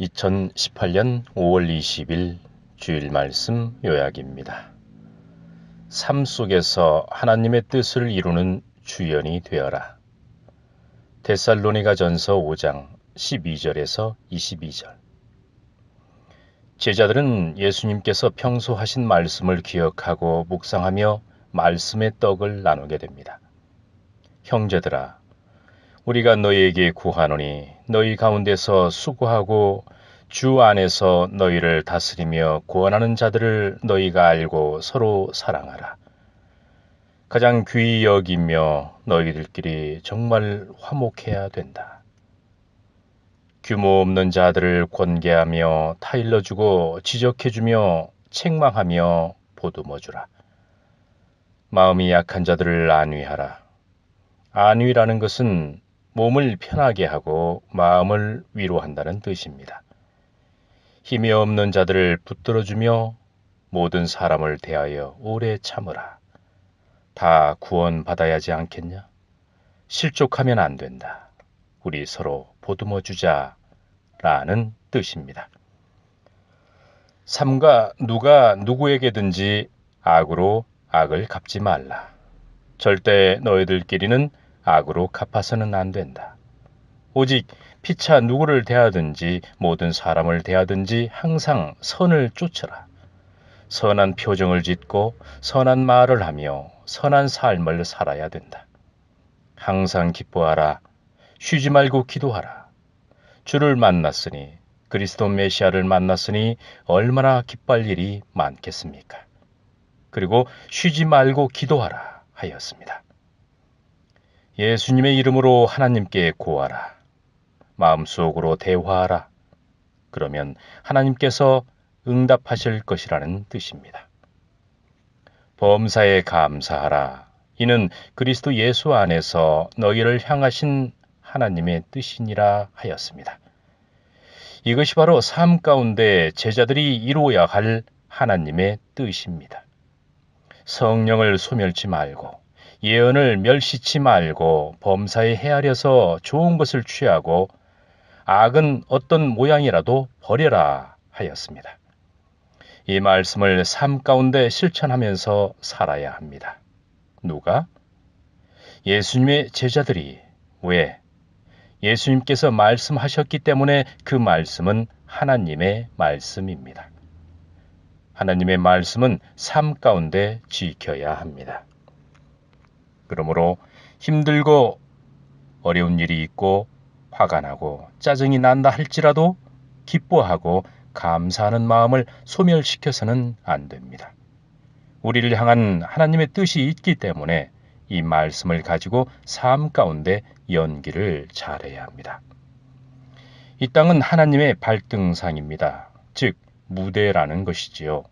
2018년 5월 20일 주일 말씀 요약입니다. 삶 속에서 하나님의 뜻을 이루는 주연이 되어라. 데살로니가전서 5장 12절에서 22절. 제자들은 예수님께서 평소 하신 말씀을 기억하고 묵상하며 말씀의 떡을 나누게 됩니다. 형제들아, 우리가 너희에게 구하노니 너희 가운데서 수고하고 주 안에서 너희를 다스리며 구원하는 자들을 너희가 알고 서로 사랑하라. 가장 귀히 여기며 너희들끼리 정말 화목해야 된다. 규모 없는 자들을 권계하며 타일러주고 지적해주며 책망하며 보듬어주라. 마음이 약한 자들을 안위하라. 안위라는 것은 몸을 편하게 하고 마음을 위로한다는 뜻입니다. 힘이 없는 자들을 붙들어주며 모든 사람을 대하여 오래 참으라. 다 구원받아야지 않겠냐? 실족하면 안 된다. 우리 서로 보듬어주자 라는 뜻입니다. 삼가 누가 누구에게든지 악으로 악을 갚지 말라. 절대 너희들끼리는 악으로 갚아서는 안 된다. 오직 피차 누구를 대하든지 모든 사람을 대하든지 항상 선을 쫓으라. 선한 표정을 짓고 선한 말을 하며 선한 삶을 살아야 된다. 항상 기뻐하라. 쉬지 말고 기도하라. 주를 만났으니 그리스도 메시아를 만났으니 얼마나 기뻐할 일이 많겠습니까? 그리고 쉬지 말고 기도하라 하였습니다. 예수님의 이름으로 하나님께 고하라. 마음속으로 대화하라. 그러면 하나님께서 응답하실 것이라는 뜻입니다. 범사에 감사하라. 이는 그리스도 예수 안에서 너희를 향하신 하나님의 뜻이니라 하였습니다. 이것이 바로 삶 가운데 제자들이 이루어야 할 하나님의 뜻입니다. 성령을 소멸치 말고 예언을 멸시치 말고 범사에 헤아려서 좋은 것을 취하고 악은 어떤 모양이라도 버려라 하였습니다. 이 말씀을 삶 가운데 실천하면서 살아야 합니다. 누가? 예수님의 제자들이. 왜? 예수님께서 말씀하셨기 때문에 그 말씀은 하나님의 말씀입니다. 하나님의 말씀은 삶 가운데 지켜야 합니다. 그러므로 힘들고 어려운 일이 있고 화가 나고 짜증이 난다 할지라도 기뻐하고 감사하는 마음을 소멸시켜서는 안 됩니다. 우리를 향한 하나님의 뜻이 있기 때문에 이 말씀을 가지고 삶 가운데 연기를 잘해야 합니다. 이 땅은 하나님의 발등상입니다. 즉 무대라는 것이지요.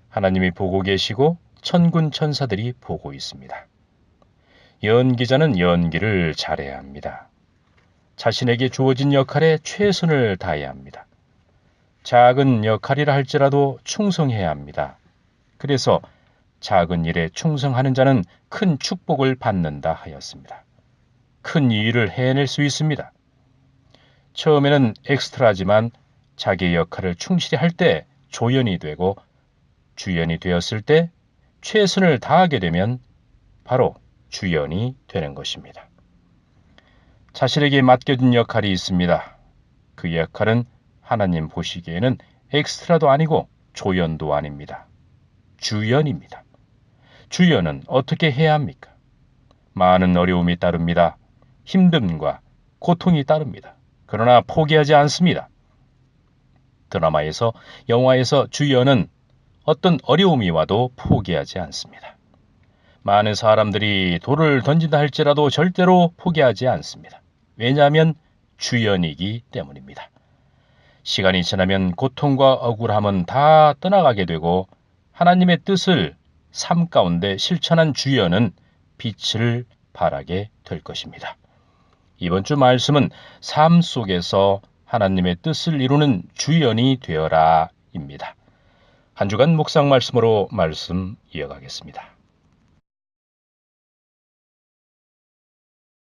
하나님이 보고 계시고 천군 천사들이 보고 있습니다. 연기자는 연기를 잘해야 합니다. 자신에게 주어진 역할에 최선을 다해야 합니다. 작은 역할이라 할지라도 충성해야 합니다. 그래서 작은 일에 충성하는 자는 큰 축복을 받는다 하였습니다. 큰 일을 해낼 수 있습니다. 처음에는 엑스트라지만 자기 역할을 충실히 할 때 조연이 되고 주연이 되었을 때 최선을 다하게 되면 바로 주연이 되는 것입니다. 자신에게 맡겨진 역할이 있습니다. 그 역할은 하나님 보시기에는 엑스트라도 아니고 조연도 아닙니다. 주연입니다. 주연은 어떻게 해야 합니까? 많은 어려움이 따릅니다. 힘듦과 고통이 따릅니다. 그러나 포기하지 않습니다. 드라마에서, 영화에서 주연은 어떤 어려움이 와도 포기하지 않습니다. 많은 사람들이 돌을 던진다 할지라도 절대로 포기하지 않습니다. 왜냐하면 주연이기 때문입니다. 시간이 지나면 고통과 억울함은 다 떠나가게 되고 하나님의 뜻을 삶 가운데 실천한 주연은 빛을 발하게 될 것입니다. 이번 주 말씀은 삶 속에서 하나님의 뜻을 이루는 주연이 되어라 입니다. 한 주간 묵상 말씀으로 말씀 이어가겠습니다.